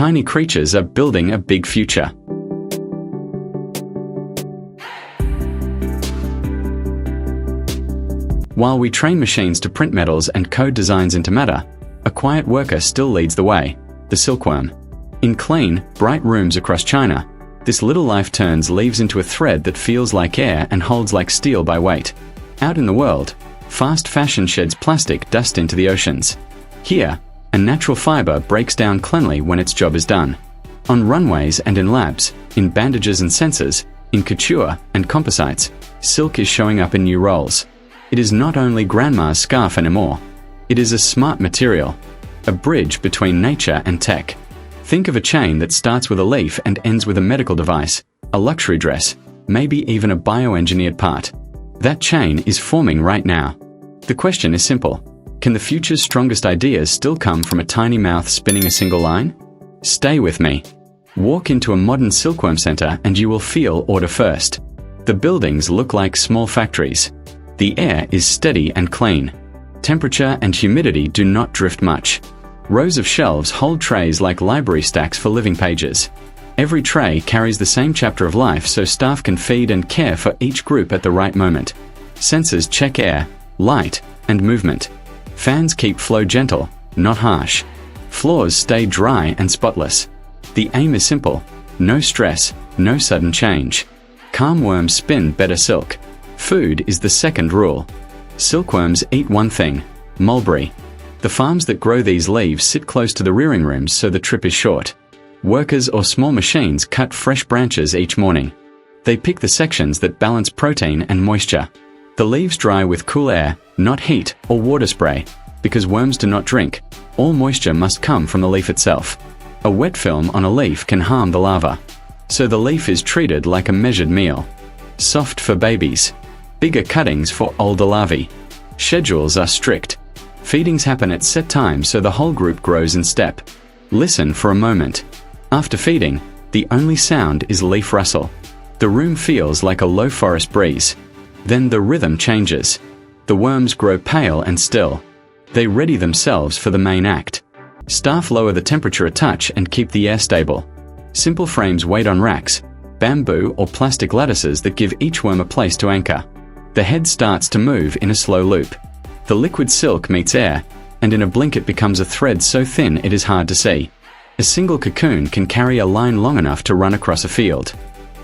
tiny creatures are building a big future. While we train machines to print metals and code designs into matter, a quiet worker still leads the way, the silkworm. In clean, bright rooms across China, this little life turns leaves into a thread that feels like air and holds like steel by weight. Out in the world, fast fashion sheds plastic dust into the oceans. Here, a natural fiber breaks down cleanly when its job is done. On runways and in labs, in bandages and sensors, in couture and composites, silk is showing up in new roles. It is not only grandma's scarf anymore. It is a smart material, a bridge between nature and tech. Think of a chain that starts with a leaf and ends with a medical device, a luxury dress, maybe even a bioengineered part. That chain is forming right now. The question is simple. Can the future's strongest ideas still come from a tiny mouth spinning a single line? Stay with me. Walk into a modern silkworm center and you will feel order first. The buildings look like small factories. The air is steady and clean. Temperature and humidity do not drift much. Rows of shelves hold trays like library stacks for living pages. Every tray carries the same chapter of life so staff can feed and care for each group at the right moment. Sensors check air, light, and movement. Fans keep flow gentle, not harsh. Floors stay dry and spotless. The aim is simple. No stress, no sudden change. Calm worms spin better silk. Food is the second rule. Silkworms eat one thing, mulberry. The farms that grow these leaves sit close to the rearing rooms so the trip is short. Workers or small machines cut fresh branches each morning. They pick the sections that balance protein and moisture. The leaves dry with cool air, not heat or water spray, because worms do not drink. All moisture must come from the leaf itself. A wet film on a leaf can harm the larva. So the leaf is treated like a measured meal. Soft for babies. Bigger cuttings for older larvae. Schedules are strict. Feedings happen at set times so the whole group grows in step. Listen for a moment. After feeding, the only sound is leaf rustle. The room feels like a low forest breeze. Then the rhythm changes. The worms grow pale and still. They ready themselves for the main act. Staff lower the temperature a touch and keep the air stable. Simple frames wait on racks, bamboo or plastic lattices that give each worm a place to anchor. The head starts to move in a slow loop. The liquid silk meets air, and in a blink it becomes a thread so thin it is hard to see. A single cocoon can carry a line long enough to run across a field.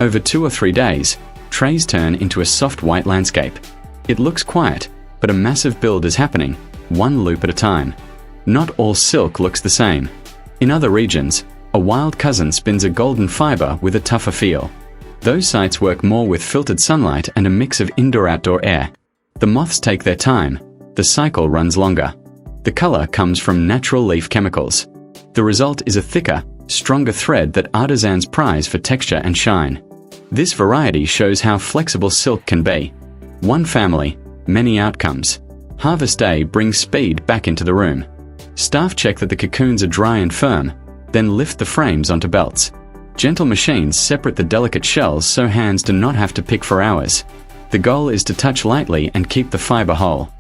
Over 2 or 3 days, trays turn into a soft white landscape. It looks quiet, but a massive build is happening, one loop at a time. Not all silk looks the same. In other regions, a wild cousin spins a golden fiber with a tougher feel. Those sites work more with filtered sunlight and a mix of indoor-outdoor air. The moths take their time. The cycle runs longer. The color comes from natural leaf chemicals. The result is a thicker, stronger thread that artisans prize for texture and shine. This variety shows how flexible silk can be. One family, many outcomes. Harvest day brings speed back into the room. Staff check that the cocoons are dry and firm, then lift the frames onto belts. Gentle machines separate the delicate shells so hands do not have to pick for hours. The goal is to touch lightly and keep the fiber whole.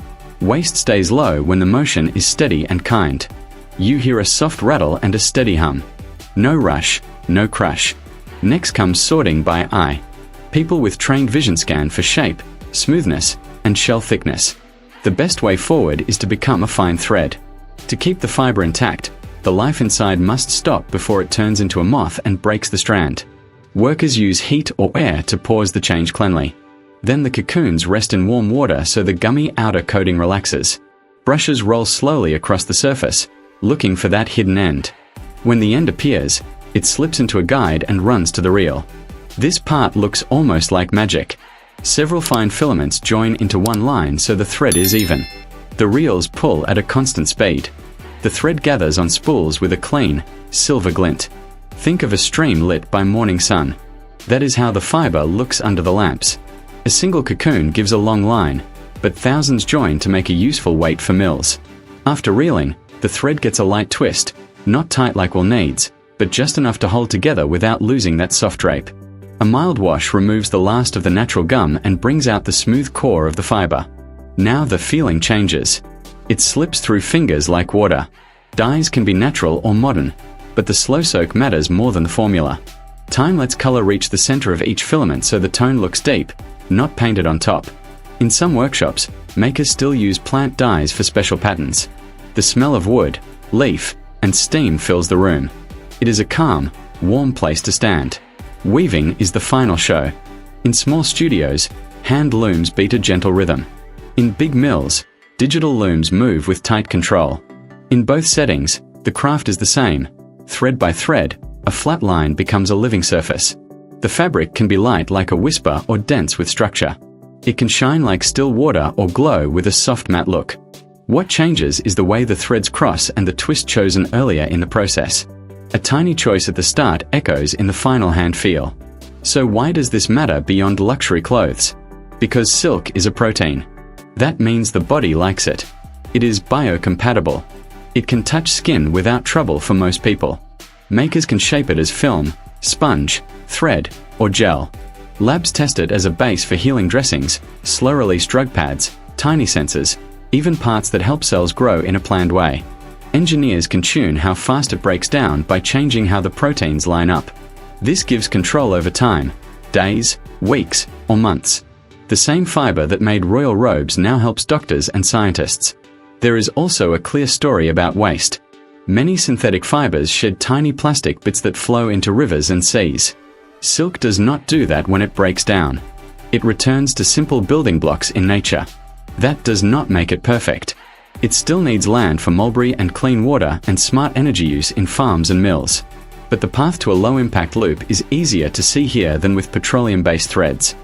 Waste stays low when the motion is steady and kind. You hear a soft rattle and a steady hum. No rush, no crush. Next comes sorting by eye. People with trained vision scan for shape, smoothness, and shell thickness. The best way forward is to become a fine thread. To keep the fiber intact, the life inside must stop before it turns into a moth and breaks the strand. Workers use heat or air to pause the change cleanly. Then the cocoons rest in warm water so the gummy outer coating relaxes. Brushes roll slowly across the surface, looking for that hidden end. When the end appears, it slips into a guide and runs to the reel. This part looks almost like magic. Several fine filaments join into one line so the thread is even. The reels pull at a constant speed. The thread gathers on spools with a clean, silver glint. Think of a stream lit by morning sun. That is how the fiber looks under the lamps. A single cocoon gives a long line, but thousands join to make a useful weight for mills. After reeling, the thread gets a light twist, not tight like wool needs, but just enough to hold together without losing that soft drape. A mild wash removes the last of the natural gum and brings out the smooth core of the fiber. Now the feeling changes. It slips through fingers like water. Dyes can be natural or modern, But the slow soak matters more than the formula. Time lets color reach the center of each filament so the tone looks deep, not painted on top. In some workshops, makers still use plant dyes for special patterns. The smell of wood, leaf, and steam fills the room. It is a calm, warm place to stand. Weaving is the final show. In small studios, hand looms beat a gentle rhythm. In big mills, digital looms move with tight control. In both settings, the craft is the same. Thread by thread, a flat line becomes a living surface. The fabric can be light like a whisper or dense with structure. It can shine like still water or glow with a soft matte look. What changes is the way the threads cross and the twist chosen earlier in the process. A tiny choice at the start echoes in the final hand feel. So why does this matter beyond luxury clothes? Because silk is a protein. That means the body likes it. It is biocompatible. It can touch skin without trouble for most people. Makers can shape it as film, sponge, thread, or gel. Labs test it as a base for healing dressings, slow-release drug pads, tiny sensors, even parts that help cells grow in a planned way. Engineers can tune how fast it breaks down by changing how the proteins line up. This gives control over time, days, weeks, or months. The same fiber that made royal robes now helps doctors and scientists. There is also a clear story about waste. Many synthetic fibers shed tiny plastic bits that flow into rivers and seas. Silk does not do that when it breaks down. It returns to simple building blocks in nature. That does not make it perfect. It still needs land for mulberry and clean water and smart energy use in farms and mills. But the path to a low-impact loop is easier to see here than with petroleum-based threads.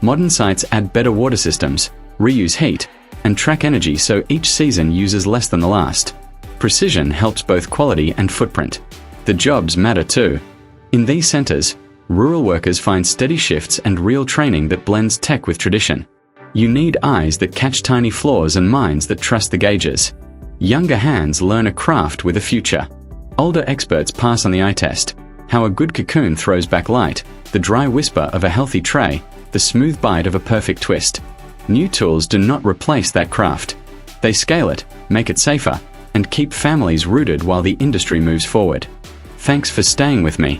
Modern sites add better water systems, reuse heat, and track energy so each season uses less than the last. Precision helps both quality and footprint. The jobs matter too. In these centers, rural workers find steady shifts and real training that blends tech with tradition. You need eyes that catch tiny flaws and minds that trust the gauges. Younger hands learn a craft with a future. Older experts pass on the eye test. How a good cocoon throws back light, the dry whisper of a healthy tray, the smooth bite of a perfect twist. New tools do not replace that craft. They scale it, make it safer, and keep families rooted while the industry moves forward. Thanks for staying with me.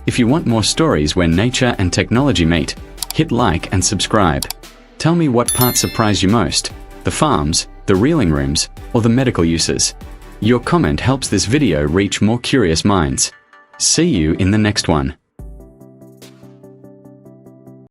If you want more stories where nature and technology meet, hit like and subscribe. Tell me what parts surprised you most, the farms, the reeling rooms, or the medical uses. Your comment helps this video reach more curious minds. See you in the next one.